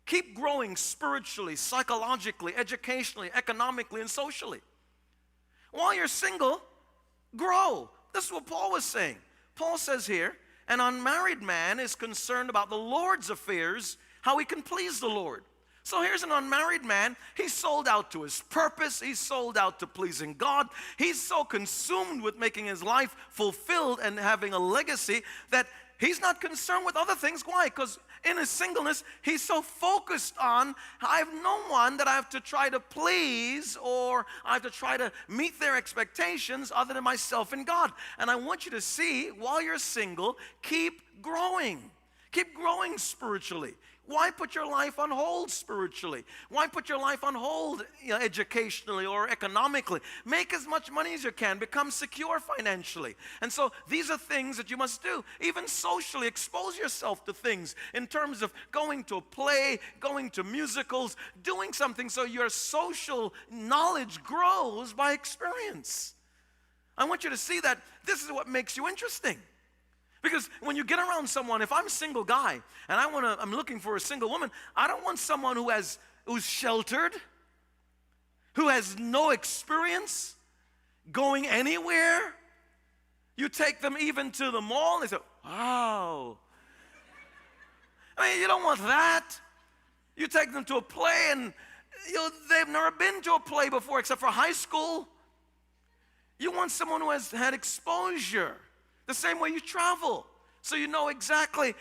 Keep growing spiritually, psychologically, educationally, economically, and socially. While you're single, grow. This is what Paul was saying. Paul says here, an unmarried man is concerned about the Lord's affairs, how he can please the Lord. So here's an unmarried man. He's sold out to his purpose. He's sold out to pleasing God. He's so consumed with making his life fulfilled and having a legacy that he's not concerned with other things. Why? Because in his singleness, he's so focused on, I have no one that I have to try to please or I have to try to meet their expectations other than myself and God. And I want you to see, while you're single, keep growing. Keep growing spiritually. Why put your life on hold spiritually? Why put your life on hold educationally or economically? Make as much money as you can. Become secure financially. And so these are things that you must do. Even socially, expose yourself to things in terms of going to a play, going to musicals, doing something so your social knowledge grows by experience. I want you to see that this is what makes you interesting. Because when you get around someone, if I'm a single guy and I'm looking for a single woman, I don't want someone who's sheltered, who has no experience going anywhere. You take them even to the mall and they say, wow. I mean, you don't want that. You take them to a play and they've never been to a play before except for high school. You want someone who has had exposure. The same way you travel, so you know exactly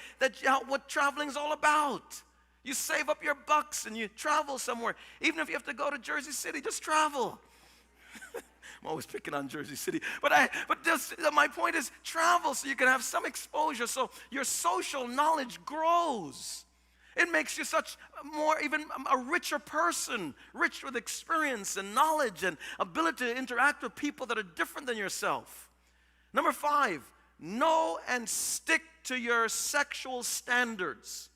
what traveling is all about. You save up your bucks and you travel somewhere. Even if you have to go to Jersey City, just travel. I'm always picking on Jersey City, but my point is travel so you can have some exposure, so your social knowledge grows. It makes you even a richer person, rich with experience and knowledge and ability to interact with people that are different than yourself. Number 5. Know and stick to your sexual standards.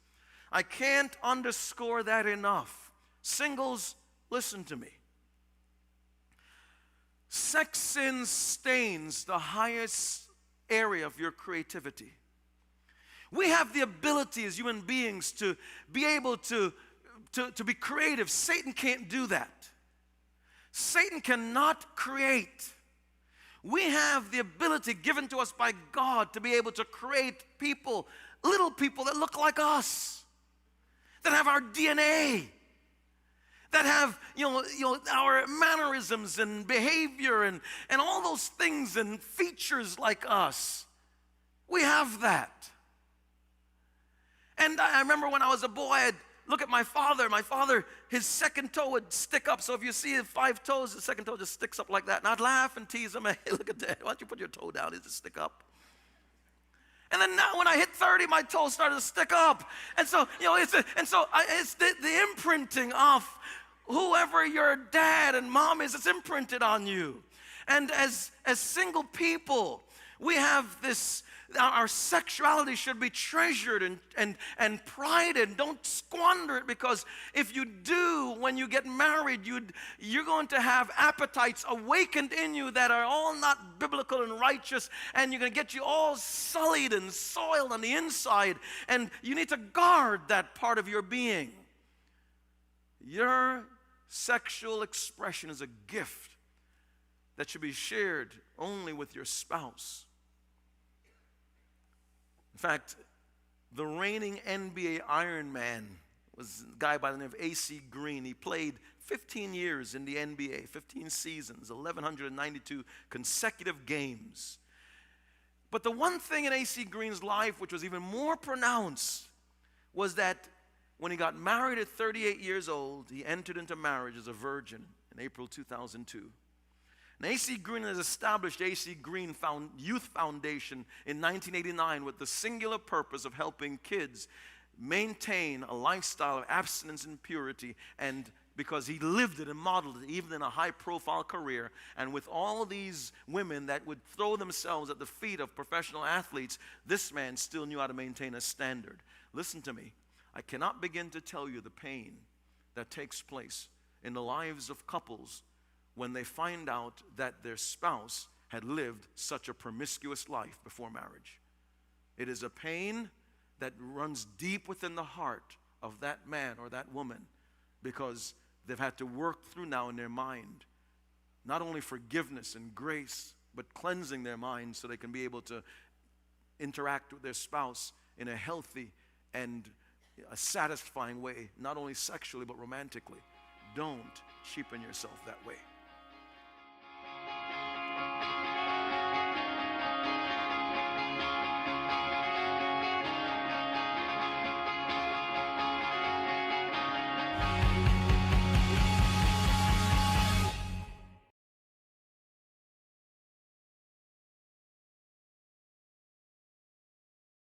I can't underscore that enough. Singles, listen to me. Sex sin stains the highest area of your creativity. We have the ability as human beings to be able to be creative. Satan can't do that. Satan cannot create. We have the ability given to us by God to be able to create people, little people that look like us, that have our DNA, that have our mannerisms and behavior and all those things and features like us. We have that. And I remember when I was a boy, I'd look at my father. My father, his second toe would stick up. So if you see 5 toes, the second toe just sticks up like that. And I'd laugh and tease him. Hey, look at that. Why don't you put your toe down? It just stick up. And then now when I hit 30, my toes started to stick up. And so, it's the imprinting of whoever your dad and mom is. It's imprinted on you. And as single people, we have this. Our sexuality should be treasured and prided. Don't squander it, because if you do, when you get married, you're going to have appetites awakened in you that are all not biblical and righteous, and you're going to get you all sullied and soiled on the inside, and you need to guard that part of your being. Your sexual expression is a gift that should be shared only with your spouse. In fact, the reigning NBA Iron Man was a guy by the name of A.C. Green. He played 15 years in the NBA, 15 seasons, 1,192 consecutive games. But the one thing in A.C. Green's life which was even more pronounced was that when he got married at 38 years old, he entered into marriage as a virgin in April 2002. And A.C. Green has established A.C. Green Youth Foundation in 1989 with the singular purpose of helping kids maintain a lifestyle of abstinence and purity, and because he lived it and modeled it even in a high-profile career. And with all these women that would throw themselves at the feet of professional athletes, this man still knew how to maintain a standard. Listen to me. I cannot begin to tell you the pain that takes place in the lives of couples when they find out that their spouse had lived such a promiscuous life before marriage. It is a pain that runs deep within the heart of that man or that woman, because they've had to work through now in their mind not only forgiveness and grace, but cleansing their mind so they can be able to interact with their spouse in a healthy and a satisfying way, not only sexually but romantically. Don't cheapen yourself that way.